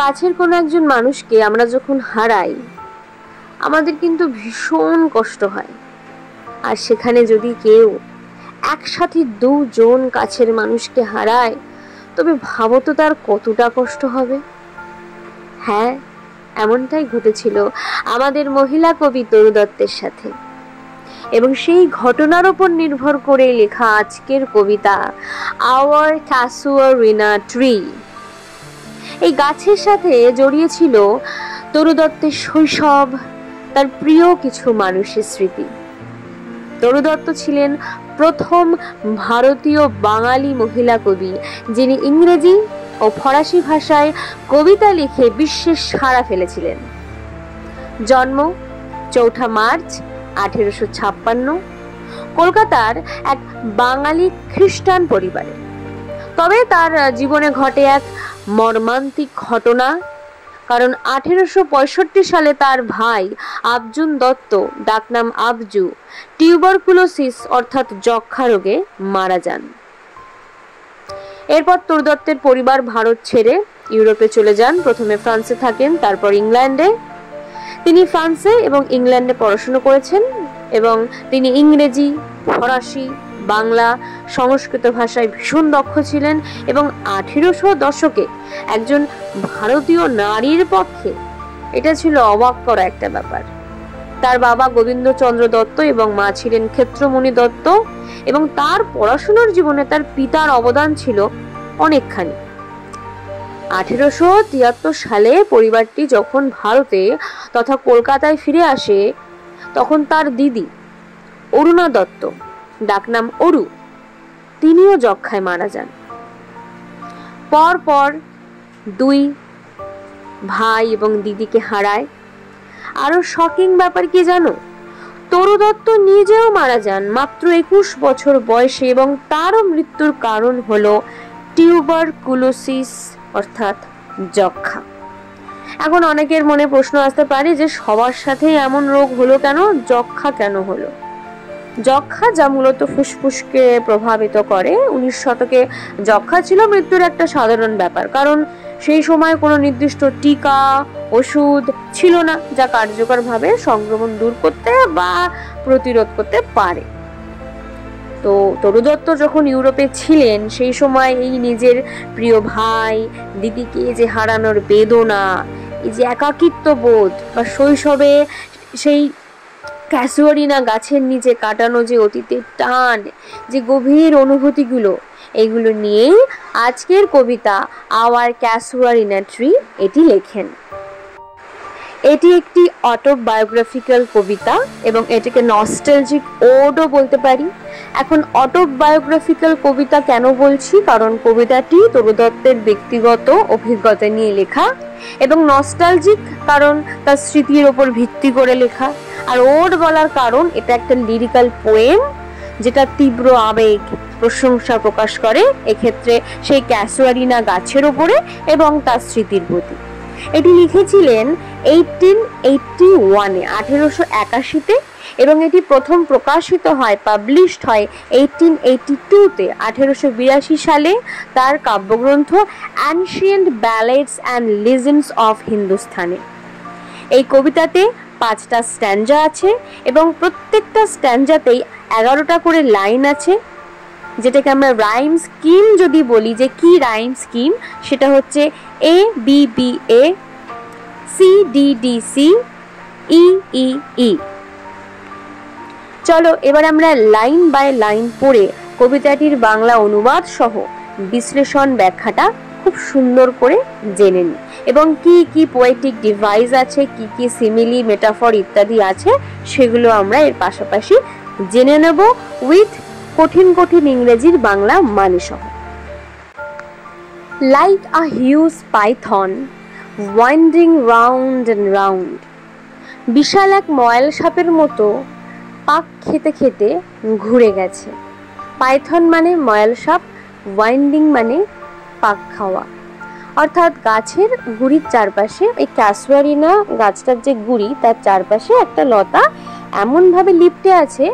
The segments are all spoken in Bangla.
কাছের কোনো একজন মানুষকে আমরা যখন হারাই আমাদের কিন্তু ভীষণ কষ্ট হয়। আর সেখানে যদি কেউ একসাথে দুজন কাছের মানুষকে হারায় তবে ভাবো তো তার কতটা কষ্ট হবে। হ্যাঁ, এমনটাই ঘটেছিল আমাদের মহিলা কবি তরু দত্তের সাথে, এবং সেই ঘটনার উপর নির্ভর করে লেখা আজকের কবিতা আওয়ার ক্যাসুয়ারিনা ট্রি। এই গাছের সাথে জড়িয়ে ছিল তরু দত্তের শৈশব, তার প্রিয় কিছু মানুষের স্মৃতি। তরু দত্ত ছিলেন প্রথম ভারতীয় বাঙালি মহিলা কবি যিনি ইংরেজি ও ফরাসি ভাষায় কবিতা লিখে বিশ্বের সাড়া ফেলেছিলেন। জন্ম 4 মার্চ 1856 কলকাতার এক বাঙালি খ্রিস্টান পরিবারে। তবে তার জীবনে ঘটে এক মর্মান্তিক ঘটনা, কারণ 1865 সালে তার ভাই আবজুন দত্ত, ডাকনাম আবজু, টিউবারকুলোসিস অর্থাৎ যক্ষা রোগে মারা যান। এরপর তরু দত্তের পরিবার ভারত ছেড়ে ইউরোপে চলে যান। প্রথমে ফ্রান্সে থাকেন, তারপর ইংল্যান্ডে। তিনি ফ্রান্সে এবং ইংল্যান্ডে পড়াশোনা করেছেন এবং তিনি ইংরেজি, ফরাসি, বাংলা, সংস্কৃত ভাষায় ভীষণ দক্ষ ছিলেন এবং 1800 দশকে একজন ভারতীয় নারীর পক্ষে এটা ছিল অবাক করা একটা ব্যাপার। তার বাবা গোবিন্দচন্দ্র দত্ত এবং মা ছিলেন ক্ষেত্রমণি দত্ত, এবং তার পড়াশোনার জীবনে তার পিতার অবদান ছিল অনেকখানি। 1873 সালে পরিবারটি যখন ভারতে তথা কলকাতায় ফিরে আসে তখন তার দিদি অরুণা দত্ত, ডাকনাম অরু, তিনিও যক্ষায় মারা যান। পর 2 ভাই এবং দিদিকে হারায়। আরো শকিং ব্যাপার কি জানো, তরু দত্ত নিজেও মারা যান মাত্র 21 বছর বয়সে, এবং তারও মৃত্যুর কারণ হলো টিউবারকুলোসিস অর্থাৎ যক্ষা। এখন অনেকের মনে প্রশ্ন আসতে পারে যে সবার সাথে এমন রোগ হলো কেন, যক্ষা কেন হলো? যক্ষা, যা মূলত ফুসফুসকে প্রভাবিত করে, 19 শতকে যক্ষা ছিল মৃত্যুর একটা সাধারণ ব্যাপার, কারণ সেই সময় কোনো নির্দিষ্ট টিকা, ওষুধ ছিল না যা কার্যকরভাবে সংক্রমণ দূর করতে বা প্রতিরোধ করতে পারে। তো তরু দত্ত যখন ইউরোপে ছিলেন সেই সময় এই নিজের প্রিয় ভাই, দিদিকে যে হারানোর বেদনা, এই যে একাকিত্ব বোধ বা শৈশবে সেই ক্যাসুয়ারিনা গাছের নিচে কাটানো যে অতীতের টান, যে গভীর অনুভূতিগুলো, এগুলো নিয়েই আজকের কবিতা আওয়ার ক্যাসুয়ারিনা ট্রি এটি লেখেন। এটি একটি অটোবায়োগ্রাফিক্যাল কবিতা এবং এটাকে নস্টালজিক ওডও বলতে পারি। এখন অটোবায়োগ্রাফিক্যাল কবিতা কেন বলছি, কারণ কবিতাটি তরু দত্তের ব্যক্তিগত অভিজ্ঞতা নিয়ে লেখা, এবং নস্টালজিক কারণ তার স্মৃতির ওপর ভিত্তি করে লেখা, আর ওড বলার কারণ এটা একটা লিরিক্যাল পোয়েম যেটা তীব্র আবেগ, প্রশংসা প্রকাশ করে, এক্ষেত্রে সেই ক্যাসুয়ারিনা গাছের ওপরে এবং তার স্মৃতির প্রতি। এটি লিখেছিলেন 1881 1881-তে, এবং এটি প্রথম প্রকাশিত হয়, পাবলিশড হয় 1882-তে। 1882 সালে তার কাব্যগ্রন্থ অ্যানশিয়েন্ট ব্যালেডস অ্যান্ড লিজেন্ডস অফ হিন্দুস্তানে। এই কবিতাতে 5টা স্ট্যাঞ্জা আছে এবং প্রত্যেকটা স্ট্যাঞ্জাতেই 11টা করে লাইন আছে, যেটাকে আমরা রাইম স্কিম যদি বলি, যে কি রাইম স্কিম, সেটা হচ্ছে A B B A, C D D C, ই ই ই। চলো এবার আমরা লাইন বাই লাইন পড়ে কবিতাটির বাংলা অনুবাদ সহ বিশ্লেষণ ব্যাখ্যাটা খুব সুন্দর করে জেনে নিই, এবং কি কি পোয়েটিক ডিভাইস আছে, কি কি সিমিলি, মেটাফর ইত্যাদি আছে, সেগুলো আমরা এর পাশাপাশি জেনে নেব উইথ কঠিন কঠিন ইংরেজির বাংলা মানে সহ। Like a huge python winding round and round, বিশাল এক ময়াল সাপের মতো পাক খেতে খেতে ঘুরে গেছে। পাইথন মানে ময়াল সাপ, ওয়াইন্ডিং মানে পাক খাওয়া, অর্থাৎ গাছের গুড়ির চারপাশে, এই ক্যাসুয়ারিনা গাছটার যে গুড়ি তার চারপাশে একটা লতা এমনভাবে লিপটে আছে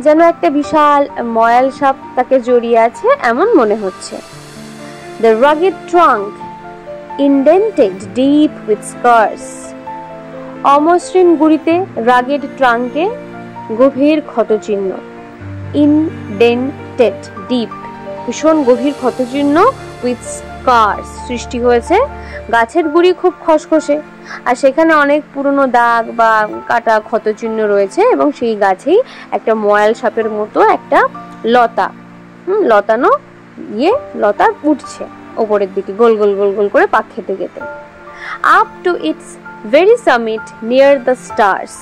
যেন একটা বিশাল ময়াল সাপ তাকে জড়িয়ে আছে এমন মনে হচ্ছে। The rugged trunk indented deep with scars. অমসৃণ গুড়িতে রাগেড ট্রাঙ্কে গভীর ক্ষতচিহ্ন। ইনডেন্টেড ডিপ, ভীষণ গভীর ক্ষতচিহ্ন, উইথ স্কার্স সৃষ্টি হয়েছে। গাছের গুড়ি খুব খসখসে আর সেখানে অনেক পুরনো দাগ বা কাটা ক্ষতচিহ্ন রয়েছে এবং সেই গাছেই একটা ময়াল সাপের মতো একটা লতা লতানো লতা উঠছে ওপরের দিকে গোল গোল গোল গোল করে পাক খেতে খেতে। Up to its very summit near the stars,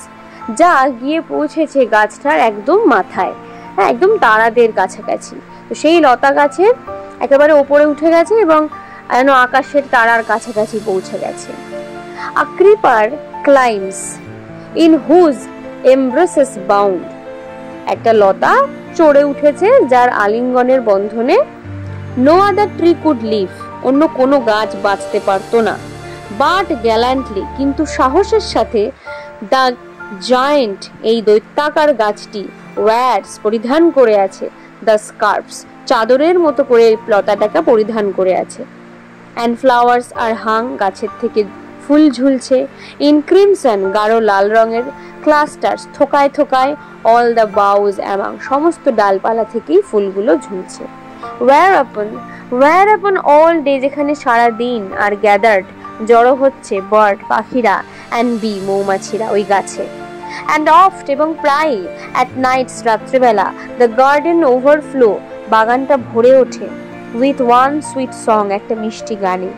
যা গিয়ে পৌঁছেছে গাছটার একদম মাথায়, হ্যাঁ একদম তারাদের কাছাকাছি। তো সেই লতা গাছের একেবারে ওপরে উঠে গেছে এবং যেন আকাশের তারার কাছাকাছি পৌঁছে গেছে। A creeper climbs in whose embraces bound, একটা লতা চড়ে উঠেছে যার আলিঙ্গনের বন্ধনে no other tree could live, অন্য কোনো গাছ বাঁচতে পারতো না। But gallantly, কিন্তু সাহসের সাথে the giant, এই দৈত্যাকার গাছটি wears, পরিধান করে আছে the scarves, চাদরের মতো করে লতাটাকে পরিধান করে আছে। And flowers are hung, গাছের থেকে ফুল ঝুলছে। In crimson, গাঢ় লাল রঙের clusters, থোকায় থোকায় all the boughs among, সমস্ত ডালপালা থেকেই ফুলগুলো ঝুলছে। Whereupon all day, যেখানে সারা দিন আর gathered, জড়ো হচ্ছে বার্ড পাখিরা and bee, মৌমাছিরা ওই গাছে। And oft, এবং প্রায় at nights, রাত্রেবেলা the garden overflow, বাগানটা ভরে ওঠে with one sweet song, একটা মিষ্টি গানে।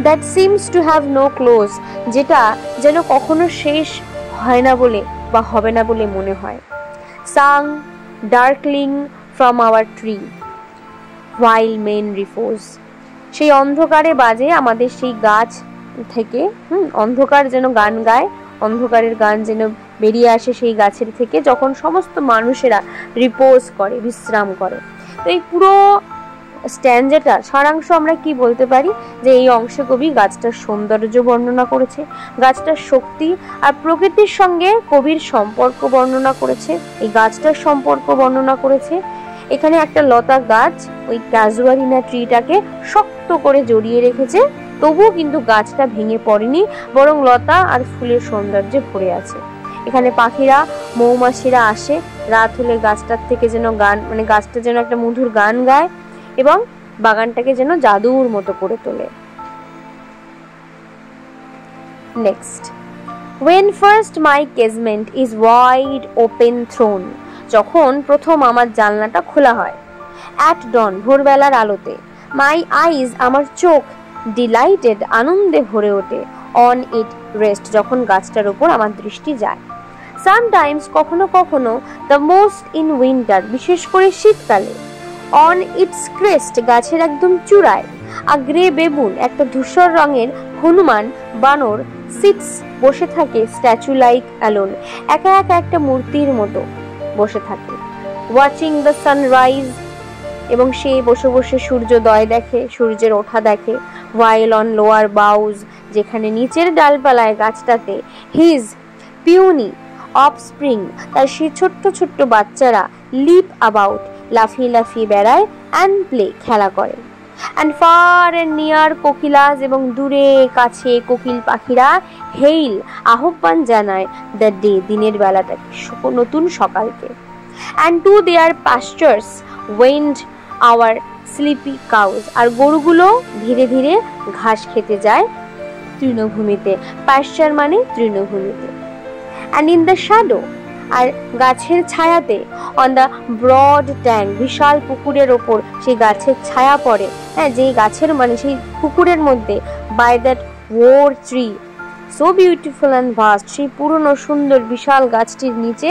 That seems to have no close, যেটা যেন কখনো শেষ হয় না বলে বা হবে না বলে মনে হয়। Sung darkling from our tree while men repose, সেই অন্ধকারে বাজে আমাদের সেই গাছ থেকে, অন্ধকার যেন গান গায়, অন্ধকারের গান যেন বেরিয়ে আসে সেই গাছের থেকে যখন সমস্ত মানুষেরা রিপোজ করে, বিশ্রাম করে। তো এই পুরো স্ট্যানজাটার সারাংশ আমরা কি বলতে পারি, যে এই অংশে কবি গাছটার সৌন্দর্য বর্ণনা করেছে, গাছটার শক্তি আর প্রকৃতির সঙ্গে কবির সম্পর্ক বর্ণনা করেছে, এই গাছটার সম্পর্ক বর্ণনা করেছে। এখানে একটা লতা গাছ ওই ক্যাজুয়ারিনা ট্রিটাকে শক্ত করে জড়িয়ে রেখেছে, তবুও কিন্তু গাছটা ভেঙে পড়েনি, বরং লতা আর ফুলের সৌন্দর্যে ভরে আছে। এখানে পাখিরা, মৌমাছিরা আসে, রাত হলে গাছটার থেকে যেন গান, মানে গাছটা যেন একটা মধুর গান গায় এবং বাগানটাকে যেন জাদুর মতো করে তোলে। Next, when first my casement is wide open thrown, যখন প্রথম আমার জানলাটা খোলা হয়। at dawn, ভোরবেলার আলোতে। my eyes, আমার চোখ, delighted, আনন্দে ভরে ওঠে। on it rest, যখন গাছটার উপর আমার দৃষ্টি যায়। sometimes, কখনো কখনো, the most in winter, বিশেষ করে শীতকালে। on its crest, গাছের একদম চূড়ায়। a grey baboon, একটা ধূসর রঙের হনুমান বানর, sits, বসে থাকে, statue like alone, একা একা একটা মূর্তির মতো বসে থাকে। watching the sunrise, এবং সে বসে বসে সূর্যোদয় দেখে, সূর্যের ওঠা দেখে। while on lower boughs, যেখানে নিচের ডালপালায় গাছটাতে his puny offspring, তার সেই ছোট্ট ছোট্ট বাচ্চারা leap about, লাফিয়ে লাফিয়ে বেড়ায় and play, খেলা করে। and far and near কোকিলাস, এবং দূরে কাছে কোকিল পাখিরা hail, আহ্বান জানায় the day, দিনের বেলাটাকে, নতুন সকালকে। and to their pastures wend our sleepy cows, আর গরুগুলো ধীরে ধীরে ঘাস খেতে যায় তৃণভূমিতে। পাস্চার মানে তৃণভূমিতে। and in the shadow, আর গাছের ছায়াতে, on the broad tank, বিশাল পুকুরের ওপর সেই গাছের ছায়া পড়ে, হ্যাঁ যেই গাছের মানে সেই পুকুরের মধ্যে, by that war tree so beautiful and vast, সেই পুরনো সুন্দর বিশাল গাছটির নিচে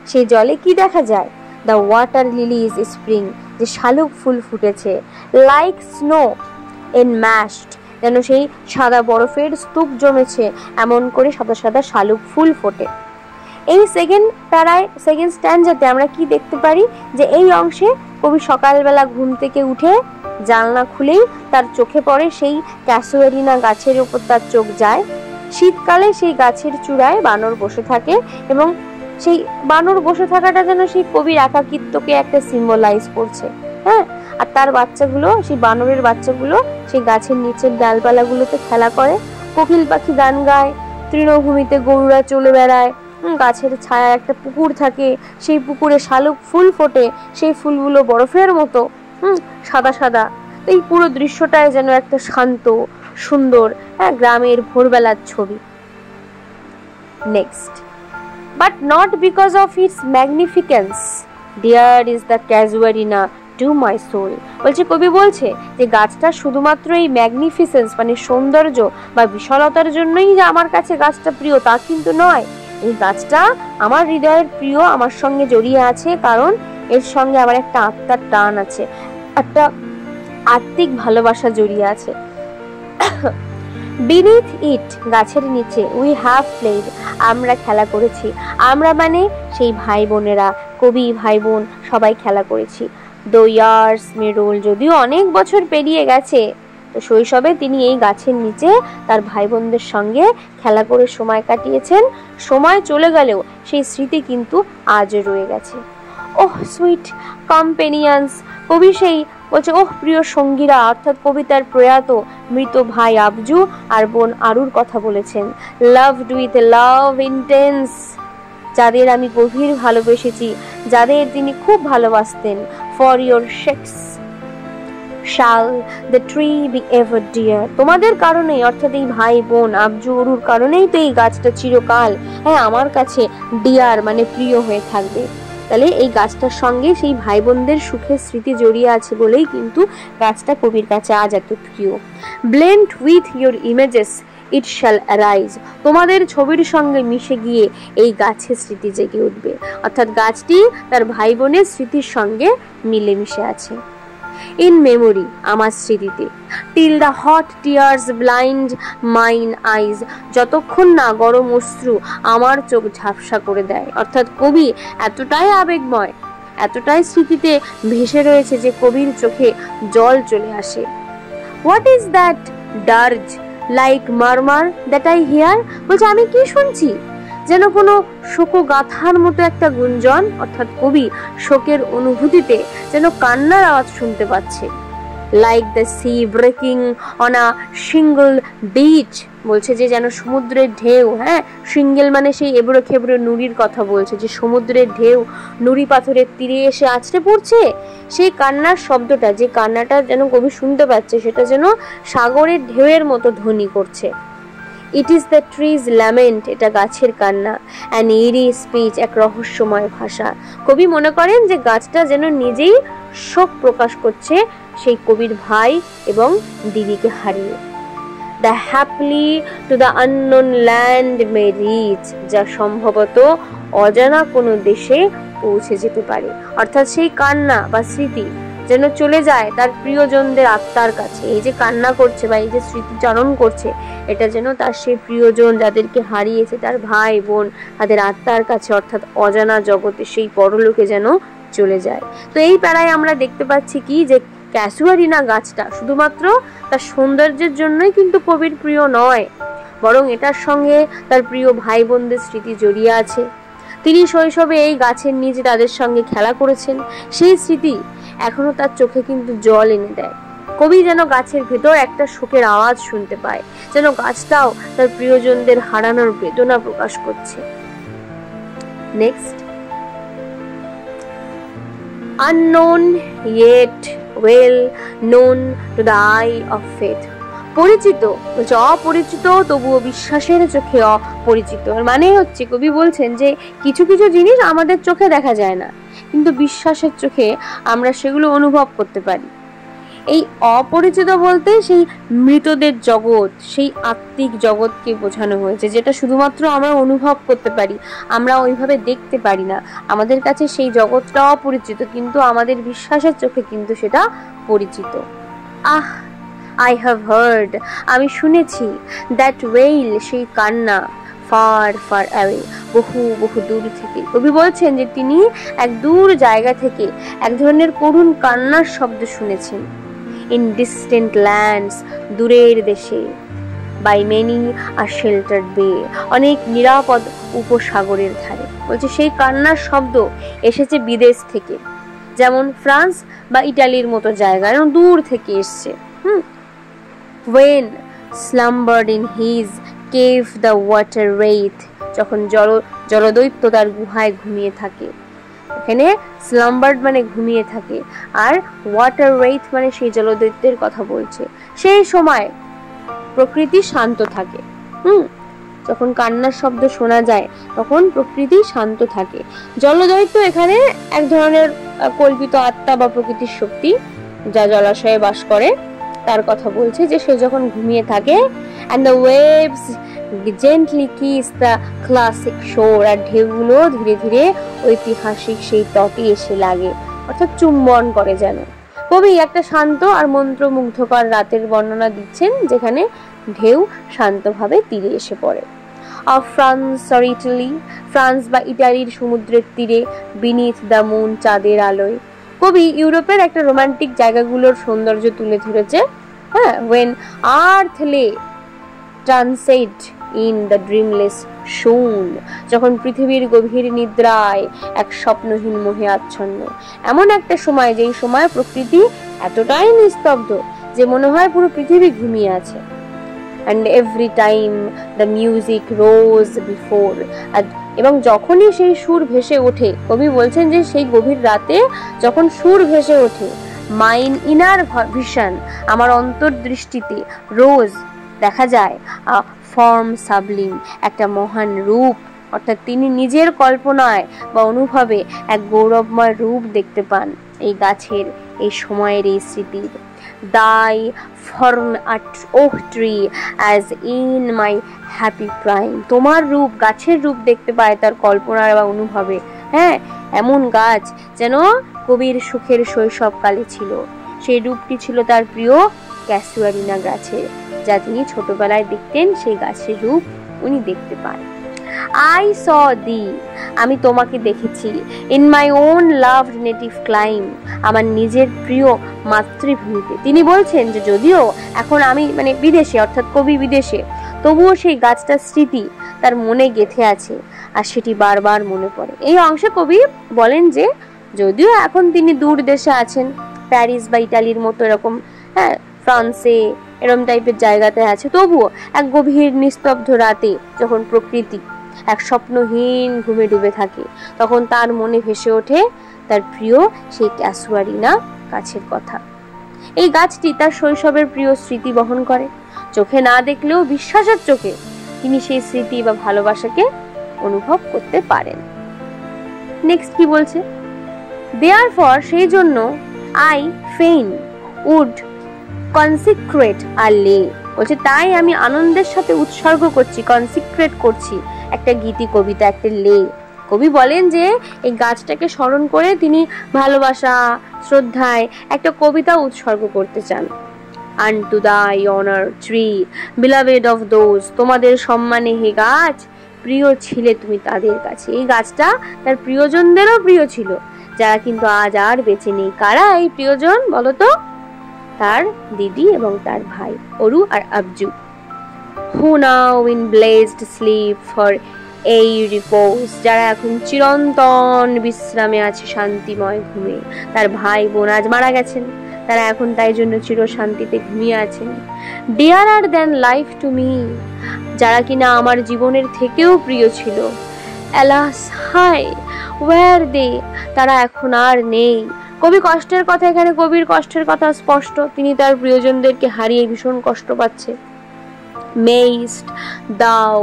সেই জলে কি দেখা যায়? the water lily is spring, যে শালুক ফুল ফুটেছে। like snow enmeshed, যেন সেই সাদা বরফের স্তূপ জমেছে, এমন করে সাদা সাদা শালুক ফুল ফোটে। এই সেকেন্ড স্ট্যানজাতে আমরা কি দেখতে পারি, যে এই অংশে কবি সকালবেলা ঘুম থেকে উঠে জানলা খুলেই তার চোখে পড়ে সেই ক্যাসুয়ারিনা গাছের উপর তার চোখ যায়। শীতকালে সেই গাছের চূড়ায় বানর বসে থাকে এবং সেই বানর বসে থাকাটা যেন সেই কবির একাকিত্বকে একটা সিম্বলাইজ করছে, হ্যাঁ। আর তার বাচ্চাগুলো, সেই বানরের বাচ্চাগুলো সেই গাছের নিচের ডালপালাগুলোতে খেলা করে, কোকিল পাখি গান গায়, তৃণভূমিতে গরুরা চলে বেড়ায়, গাছের ছায়ায় একটা পুকুর থাকে, সেই পুকুরে শালুক ফুল ফোটে, সেই ফুলগুলো বরফের মতো সাদা সাদা। এই পুরো দৃশ্যটায় যেন একটা শান্ত সুন্দর গ্রামের ভোরবেলার ছবি। Next, but not because of its magnificence, dear is the casuarina to my soul। বলছে, কবি বলছে যে গাছটা শুধুমাত্র এই ম্যাগনিফিসেন্স মানে সৌন্দর্য বা বিশালতার জন্যই যে আমার কাছে গাছটা প্রিয় তা কিন্তু নয়। এই গাছটা আমার হৃদয়ের প্রিয়, আমার সঙ্গে জড়িয়ে আছে, কারণ এর সঙ্গে আমার একটা আত্মার টান আছে, একটা আত্মিক ভালোবাসা জড়িয়ে আছে। beneath it, গাছের নিচে, we have played, আমরা খেলা করেছি। আমরা মানে সেই ভাই বোনেরা, কবি ভাই বোন সবাই খেলা করেছি। though years may roll, যদিও অনেক বছর পেরিয়ে গেছে, তো শৈশবে তিনি এই গাছের নিচে তার ভাই বোনদের সঙ্গে খেলা করে সময় কাটিয়েছেন। সময় চলে গেলেও সেই স্মৃতি কিন্তু আজও রয়ে গেছে। ওহ সুইট কম্পেনিয়ন্স, কবি সেই বলছে, ওহ প্রিয় সঙ্গীরা, অর্থাৎ কবিতার প্রয়াত মৃত ভাই আবজু আর বোন আরুর কথা বলেছেন। লাভড উইথ লাভ ইন্টেন্স, যাদের আমি গভীর ভালোবেসেছি, যাদের তিনি খুব ভালোবাসতেন। For your sakes shall the tree be ever dear, তোমাদের কারণেই, অর্থাৎ এই ভাই বোন আবজু অরুর কারণেই তো এই গাছটা চিরকাল আমার কাছে ডিয়ার মানে প্রিয় হয়ে থাকবে। তাহলে এই গাছটার সঙ্গে সেই ভাই বোনদের সুখের স্মৃতি জড়িয়ে আছে বলেই কিন্তু গাছটা কবির কাছে আজ এত প্রিয়। Blend with your images it shall arise, তোমাদের ছবির সঙ্গে মিশে গিয়ে এই গাছের স্মৃতি জেগে উঠবে, অর্থাৎ গাছটি তার ভাই বোনের স্মৃতির সঙ্গে মিলেমিশে আছে। ইন মেমোরি, আমার স্মৃতিতে। Till the hot tears blind mine eyes, যতক্ষণ না গরম অশ্রু আমার চোখ ঝাপসা করে দেয়, অর্থাৎ কবি এতটাই আবেগময়, এতটাই স্মৃতিতে ভেসে রয়েছে যে কবির চোখে জল চলে আসে। What is that dirge like murmur that I hear, বলছে আমি কি শুনছি, যেন কোনো শোকগাথার মতো একটা গুঞ্জন, অর্থাৎ কবি শোকের অনুভূতিতে যেন কান্নার আওয়াজ শুনতে পাচ্ছে। Like the sea breaking on a single beach, বলছে যে যেন সমুদ্রের ঢেউ, সিঙ্গেল মানে সেই এবড়ো খেবড়ো নুড়ির কথা বলছে, যে সমুদ্রের ঢেউ নুড়ি পাথরের তীরে এসে আছড়ে পড়ছে, সেই কান্নার শব্দটা, যে কান্নাটা যেন কবি শুনতে পাচ্ছে, সেটা যেন সাগরের ঢেউয়ের মতো ধ্বনি করছে। It is the trees lament, এটা গাছের কান্না। অ্যান ইরি স্পিচ, এক রহস্যময় ভাষা। কবি মনে করেন যে গাছটা যেন নিজেই শোক প্রকাশ করছে সেই কবির ভাই এবং দিদিকে হারিয়ে। The haply to the unknown land may reach, যা সম্ভবত অজানা কোনো দেশে পৌঁছে যেতে পারে, অর্থাৎ সেই কান্না বা স্মৃতি যেন চলে যায় তার প্রিয়জনদের আত্মার কাছে। এই যে কান্না করছে বা এই যে স্মৃতিচারণ করছে, এটা যেন তার সেই প্রিয়জন যাদেরকে হারিয়েছে, তার ভাই বোন, তাদের আত্মার কাছে, অর্থাৎ অজানা জগতে, সেই পরলোকে যেন চলে যায়। তো এই প্যারায় আমরা দেখতে পাচ্ছি কি, যে ক্যাসুয়ারিনা গাছটা শুধুমাত্র তার সৌন্দর্যের জন্যই কিন্তু কবির প্রিয় নয়, বরং এটার সঙ্গে তার প্রিয় ভাই বোনদের স্মৃতি জড়িয়ে আছে। তিনি শৈশবে এই গাছের নিচে তাদের সঙ্গে খেলা করেছেন, সেই স্মৃতি এখনো তার চোখে কিন্তু জল এনে দেয়। কবি যেন গাছের ভেতর একটা শোকের আওয়াজ শুনতে পায়, যেন গাছটাও তার প্রিয়জনদের হারানোর বেদনা প্রকাশ করছে। Next, unknown yet well known to the eye of faith, পরিচিত, অপরিচিত তবুও বিশ্বাসের চোখে অপরিচিত। মানে হচ্ছে কবি বলছেন যে কিছু কিছু জিনিস আমাদের চোখে দেখা যায় না, কিন্তু বিশ্বাসের চোখে আমরা সেগুলো অনুভব করতে পারি। এই অপরিচিত বলতে সেই মৃতদের জগৎ, সেই আত্মিক জগৎকে বোঝানো হয়েছে, যেটা শুধুমাত্র আমরা অনুভব করতে পারি, আমরা ওইভাবে দেখতে পারি না। আমাদের কাছে সেই জগৎটা অপরিচিত, কিন্তু আমাদের বিশ্বাসের চোখে কিন্তু সেটা পরিচিত। আহ, আই হ্যাভ হার্ড, আমি শুনেছি, দ্যাট ওয়েল, সেই কান্না, ফার ফার অ্যাওয়ে, বহু বহু দূর থেকে। কবি বলছেন যে তিনি এক দূর জায়গা থেকে এক ধরনের করুণ কান্নার শব্দ শুনেছেন। ইন ডিস্টেন্ট ল্যান্ডস, দূরের দেশে। বাই মেনি আর শেল্টার্ড বে, অনেক নিরাপদ উপসাগরের ধারে। বলছে সেই কান্নার শব্দ এসেছে বিদেশ থেকে। যেমন ফ্রান্স বা ইটালির মতো জায়গা, দূর থেকে এসছে। When slumbered in his cave the water wraith, যখন জলদৈত্য তার গুহায় ঘুমিয়ে থাকে। এখানে স্লাম্বার্ড মানে ঘুমিয়ে থাকে, আর ওয়াটার ওয়েথ মানে সেই জলদৈত্যের কথা বলছে। সেই সময় প্রকৃতি শান্ত থাকে। যখন কান্নার শব্দ শোনা যায় তখন প্রকৃতি শান্ত থাকে। জলদৈত্য এখানে এক ধরনের কল্পিত আত্মা বা প্রকৃতির শক্তি, যা জলাশয়ে বাস করে, তার কথা বলছে, যে সে যখন ঘুমিয়ে থাকে। and the waves gently kiss the classic shore, আর ঢেউগুলো ধীরে ধীরে ঐতিহাসিক সেই তটে এসে লাগে, অর্থাৎ চুম্বন করে যেন। কবি একটা শান্ত আর মন্ত্রমুগ্ধকর রাতের বর্ণনা দিচ্ছেন, যেখানে ঢেউ শান্তভাবে তীরে এসে পড়ে। of France or Italy, France বা ইটালির সমুদ্রের তীরে, beneath the moon, চাঁদের আলোয়। কবি ইউরোপের একটা রোমান্টিক জায়গাগুলোর সৌন্দর্য তুলে ধরেছে। when earth lay transcend in the dreamless শূন, যখন পৃথিবীর গভীর নিদ্রায় এক স্বপ্নহীন মোহে আচ্ছন্ন। এমন একটা সময়, যেই সময় প্রকৃতি এতটাই নিস্তব্ধ যে মনে হয় পুরো পৃথিবী ঘুমিয়ে আছে। and every time the music rose before, এবং যখনই সেই সুর ভেসে ওঠে, কবি বলছেন যে সেই গভীর রাতে যখন সুর ভেসে ওঠে, মাইন ইনার ভিশন, আমার অন্তর্দৃষ্টিতে, রোজ দেখা যায়, ফর্ম সাবলিম, একটা মহান রূপ, অর্থাৎ তিনি নিজের কল্পনায় বা অনুভবে এক গৌরবময় রূপ দেখতে পান এই গাছের, এই সময়ের, এই স্মৃতির। thy form oak tree as in my happy prime, তোমার রূপ, গাছের রূপ দেখতে পায় তার কল্পনার বা অনুভবে। এমন গাছ যেন কবির সুখের শৈশবকালে ছিল। সেই রূপটি ছিল তার প্রিয় ক্যাসুয়ারিনা গাছের, যা তিনি ছোটবেলায় দেখতেন, সেই গাছের রূপ উনি দেখতে পান। I saw thee, আমি তোমাকে দেখেছি, in my own loved native clime, আমার নিজের প্রিয় মাতৃভূমিতে। তিনি বলছেন যে যদিও এখন আমি বিদেশে, অর্থাৎ কবি বিদেশে, তবুও সেই গাছটার স্মৃতি তার মনে গেঁথে আছে, আর সেটি বারবার মনে পড়ে। এই অংশে কবি বলেন যে যদিও এখন তিনি দূর দেশে আছেন, প্যারিস বা ইটালির মতো এরকম ফ্রান্সে এরকম টাইপের জায়গাতে আছে, তবুও এক গভীর নিস্তব্ধ রাতে যখন প্রকৃতি এক স্বপ্নহীন ঘুমে ডুবে থাকে, তখন তার মনে ভেসে ওঠে তার প্রিয় সেই ক্যাসুয়ারিনা গাছের কথা। এই গাছটি তার শৈশবের প্রিয় স্মৃতি বহন করে। চোখে না দেখলেও বিশ্বাসের চোখে তিনি সেই স্মৃতি বা ভালোবাসাকে অনুভব করতে পারেন। নেক্সট কি বলছে? therefore, সেই জন্য I fain would consecrate a lay, বলছে তাই আমি আনন্দের সাথে উৎসর্গ করছি, কনসিক্রেট করছি একটা গীতি কবিতা, একটা লে। কবি বলেন যে এই গাছটাকে স্মরণ করে তিনি ভালোবাসা, শ্রদ্ধায় একটা কবিতা উৎসর্গ করতে চান। unto thy honor tree, beloved of those, তোমাদের সম্মানে হে গাছ, প্রিয় ছিলে তুমি তাদের কাছে। এই গাছটা তার প্রিয়জনদেরও প্রিয় ছিল, যারা কিন্তু আজ আর বেঁচে নেই। কারা এই প্রিয়জন বলতো? তার দিদি এবং তার ভাই অরু আর আবজু। who now in blessed sleep for a repose, যারা এখন চিরন্তন বিশ্রামে আছে শান্তিময় ঘুমে। তার ভাই বোন আজ মারা গেছেন, তারা এখন তাই জন্য চির শান্তিতে ঘুমিয়ে আছেন। dearer than life to me, যারা কিনা আমার জীবনের থেকেও প্রিয় ছিল। alas hi where they, তারা এখন আর নেই। কবি কষ্টের কথা, এখানে কবির কষ্টের কথা স্পষ্ট, তিনি তার প্রিয়জনদেরকে হারিয়ে ভীষণ কষ্ট পাচ্ছে। mayst thou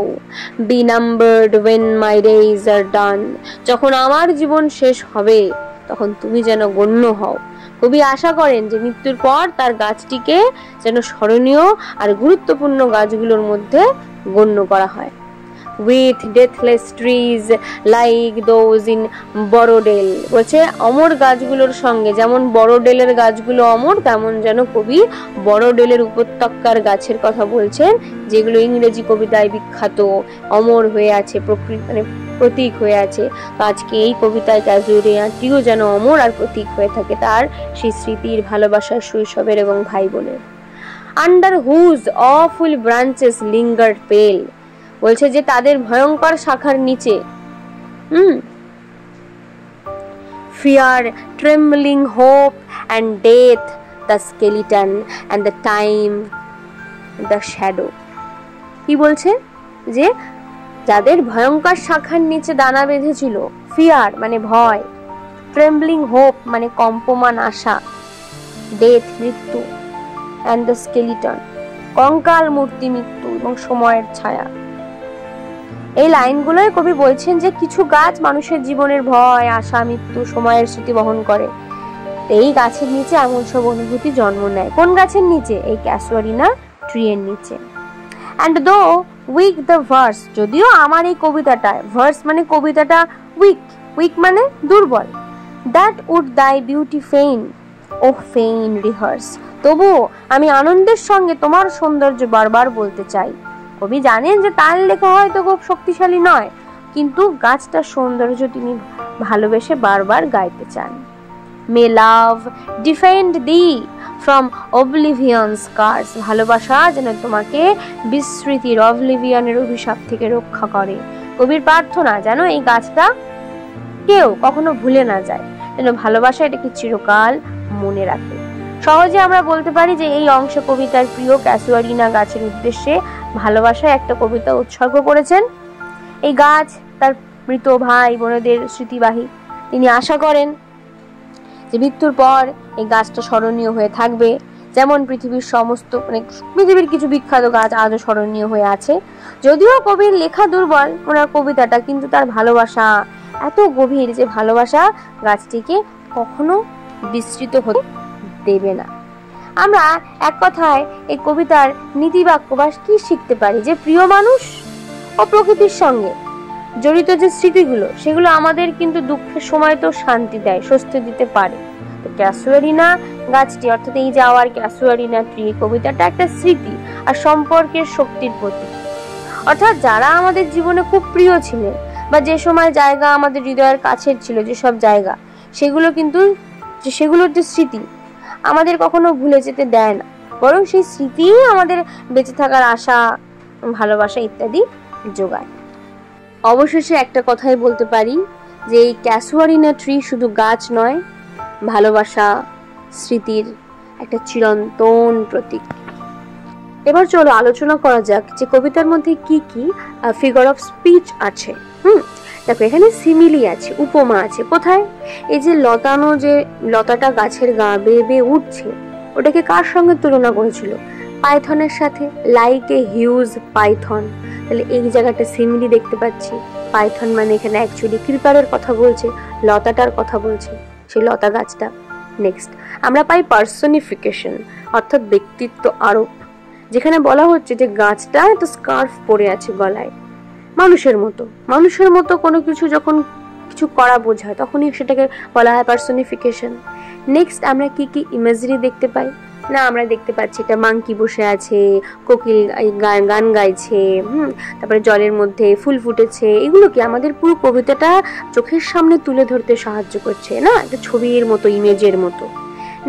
be numbered when my days are done, যখন আমার জীবন শেষ হবে তখন তুমি যেন গণ্য হও। কবি আশা করেন যে মৃত্যুর পর তার গাছটিকে যেন স্মরণীয় আর গুরুত্বপূর্ণ গাছগুলোর মধ্যে গণ্য করা হয়। with deathless trees like those in Baradel, বলছে অমর গাছগুলোর সঙ্গে, যেমন বড়ডেলের গাছগুলো অমর, তেমন যেন কবি বড়ডেলের উপত্যকার গাছের কথা বলছেন, যেগুলো ইংরেজি কবিতায় বিখ্যাত, অমর হয়ে আছে, প্রতীক হয়ে আছে। তো আজকে এই কবিতায় ক্যাসুয়ারিনাটিও যেন অমর আর প্রতীক হয়ে থাকে তার সেই স্মৃতির, ভালোবাসার, শৈশবের এবং ভাই বোনের। under whose awful branches lingered pale, বলছে যে তাদের ভয়ঙ্কর শাখার নিচে fear, trembling hope and death, the skeleton and the time, the shadow. কি বলছে যে যাদের ভয়ঙ্কর শাখার নিচে দানা বেঁধেছিল, ফিয়ার মানে ভয়, ট্রেম্বলিং হোপ মানে কম্পমান আশা, ডেথ মৃত্যু, অ্যান্ড দ্য স্কেলিটন কঙ্কাল মূর্তি মৃত্যু এবং সময়ের ছায়া। এই লাইনগুলোয় কবি বলছেন যে কিছু গাছ মানুষের জীবনের ভয়, আশা, মৃত্যু, সময়ের স্মৃতি বহন করে। এই গাছের নিচে এমন সব অনুভূতি জন্ম নেয়। কোন গাছের নিচে? এই ক্যাসুয়ারিনা ট্রি এর নিচে। And though weak the verse, যদিও আমার এই কবিতাটা, ভার্স মানে কবিতাটা weak মানে দুর্বল, that would thy beauty fain, oh fain rehearse, তবু আমি আনন্দের সঙ্গে তোমার সৌন্দর্য বারবার বলতে চাই। কবি জানেন যে তার লেখা হয়তো খুব শক্তিশালী নয়, কিন্তু গাছটার সৌন্দর্য তিনি ভালোবেসে বারবার গাইতে চান। May love defend thee from oblivion's scars, ভালোবাসা যেন তোমাকে বিস্মৃতির, অবলিভিয়নের অভিশাপ থেকে রক্ষা করে। কবির প্রার্থনা যেন এই গাছটা কেউ কখনো ভুলে না যায়, যেন ভালোবাসা এটাকে চিরকাল মনে রাখে। সহজে আমরা বলতে পারি যে এই অংশে কবি তার প্রিয় ক্যাসুয়ারিনা গাছের উদ্দেশ্যে ভালোবাসায় একটা কবিতা উৎসর্গ করেছেন। এই গাছ তার মৃত ভাই বোনেদের স্মৃতিবাহী। তিনি আশা করেন যে মৃত্যুর পর এই গাছটা স্মরণীয় হয়ে থাকবে, যেমন পৃথিবীর সমস্ত পৃথিবীর কিছু বিখ্যাত গাছ আজও স্মরণীয় হয়ে আছে। যদিও কবির লেখা দুর্বল ওনার কবিতাটা, কিন্তু তার ভালোবাসা এত গভীর যে ভালোবাসা গাছটিকে কখনো বিস্তৃত হতে দেবে না। আমরা এক কথায় এই কবিতার নীতিবাক্য বা কি শিখতে পারি? যে প্রিয় মানুষ ও প্রকৃতির সঙ্গে জড়িত যে স্মৃতিগুলো, সেগুলো আমাদের কিন্তু দুঃখের সময় তো শান্তি দেয়, স্বস্তি দিতে পারে। তো ক্যাসুয়ারিনা গাছটি, অর্থাৎ এই যে আওয়ার ক্যাসুয়ারিনা ট্রি, কবিতাটা একটা স্মৃতি আর সম্পর্কের শক্তির প্রতীক। অর্থাৎ যারা আমাদের জীবনে খুব প্রিয় ছিলেন বা যে সময় জায়গা আমাদের হৃদয়ের কাছের ছিল, যেসব জায়গা, সেগুলো কিন্তু সেগুলোর যে স্মৃতি আমাদের কখনো ভুলে যেতে দেয় না, বরং সেই স্মৃতি আমাদের বেঁচে থাকার আশা, ভালোবাসা ইত্যাদি যোগায়। অবশেষে একটা কথাই বলতে পারি যে এই ক্যাসুয়ারিনা ট্রি শুধু গাছ নয়, ভালোবাসা, স্মৃতির একটা চিরন্তন প্রতীক। এবার চলো আলোচনা করা যাক যে কবিতার মধ্যে কি কি ফিগার অফ স্পিচ আছে। দেখো এখানে সিমিলি আছে, উপমা আছে। কোথায়? এই যে লতানো, যে লতাটা গাছের গা বেয়ে বেয়ে উঠছে, ওটাকে কার সঙ্গে তুলনা করেছিল? পাইথনের সাথে, লাইক এ হিউজ পাইথন। তাহলে এই জায়গাটা সিমিলি দেখতে পাচ্ছি। পাইথন মানে এখানে অ্যাকচুয়ালি ক্রিপারের কথা বলছে, লতাটার কথা বলছে, সেই লতা গাছটা। নেক্সট আমরা পাই পার্সনিফিকেশন, অর্থাৎ ব্যক্তিত্ব আরোপ, যেখানে বলা হচ্ছে যে গাছটা একটা স্কার্ফ পরে আছে গলায়, মানুষের মতো কোনো কিছু যখন কিছু করা বোঝায় তখনই সেটাকে বলা হয় পার্সনিফিকেশন। নেক্সট আমরা কি কি ইমেজরি দেখতে পাই? না, আমরা দেখতে পাচ্ছি একটা মাংকি বসে আছে, কোকিল গান গাইছে, তারপরে জলের মধ্যে ফুল ফুটেছে। এগুলো কি আমাদের পুরো কবিতাটা চোখের সামনে তুলে ধরতে সাহায্য করছে, না? একটা ছবির মতো, ইমেজের মতো।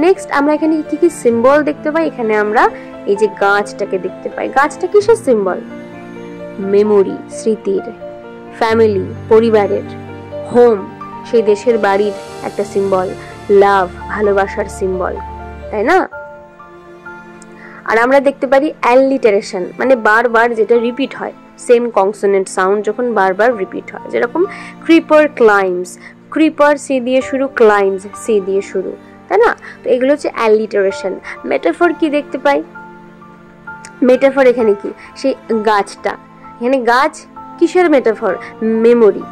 নেক্সট আমরা এখানে কি কি সিম্বল দেখতে পাই? এখানে আমরা এই যে গাছটাকে দেখতে পাই। গাছটা কিসের সিম্বল? মেমোরি, স্মৃতির, ফ্যামিলি, পরিবারের, হোম, সেই দেশের বাড়ির একটা সিম্বল, লাভ, ভালোবাসার সিম্বল, তাই না? আর আমরা দেখতে পারি অ্যালিটারেশন, মানে বারবার যেটা রিপিট হয়, সেম কনসোনেন্ট সাউন্ড যখন বারবার রিপিট হয়, যেরকম ক্রিপার ক্লাইম্স, ক্রিপার সি দিয়ে শুরু, ক্লাইম্স সি দিয়ে শুরু, তাই না? তো এগুলো হচ্ছে অ্যালিটারেশন। মেটাফর কি দেখতে পাই? মেটাফর এখানে কি? সেই গাছটা, এখানে গাছ কিসের মেটাফর? মেমোরি।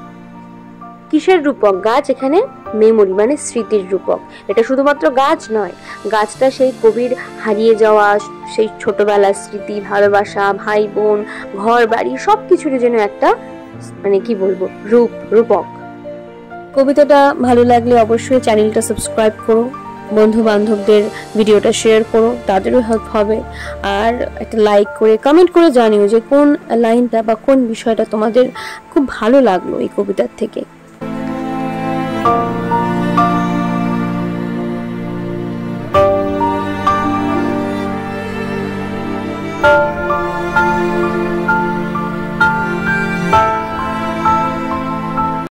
কিসের রূপক? গাছ এখানে মেমোরি মানে স্মৃতির রূপক। এটা শুধুমাত্র গাছ নয়, গাছটা সেই কবির হারিয়ে যাওয়া সেই ছোটবেলার স্মৃতি, ভালোবাসা, ভাই বোন, ঘর বাড়ি, সবকিছুর জন্য একটা মানে কি বলবো, রূপক। কবিতাটা ভালো লাগলে অবশ্যই চ্যানেলটা সাবস্ক্রাইব করো, বন্ধু বান্ধবদের ভিডিওটা শেয়ার করো, তাদেরও হেল্প হবে। আর একটা লাইক করে কমেন্ট করে জানিও যে কোন লাইনটা বা কোন বিষয়টা তোমাদের খুব ভালো লাগলো এই কবিতার থেকে।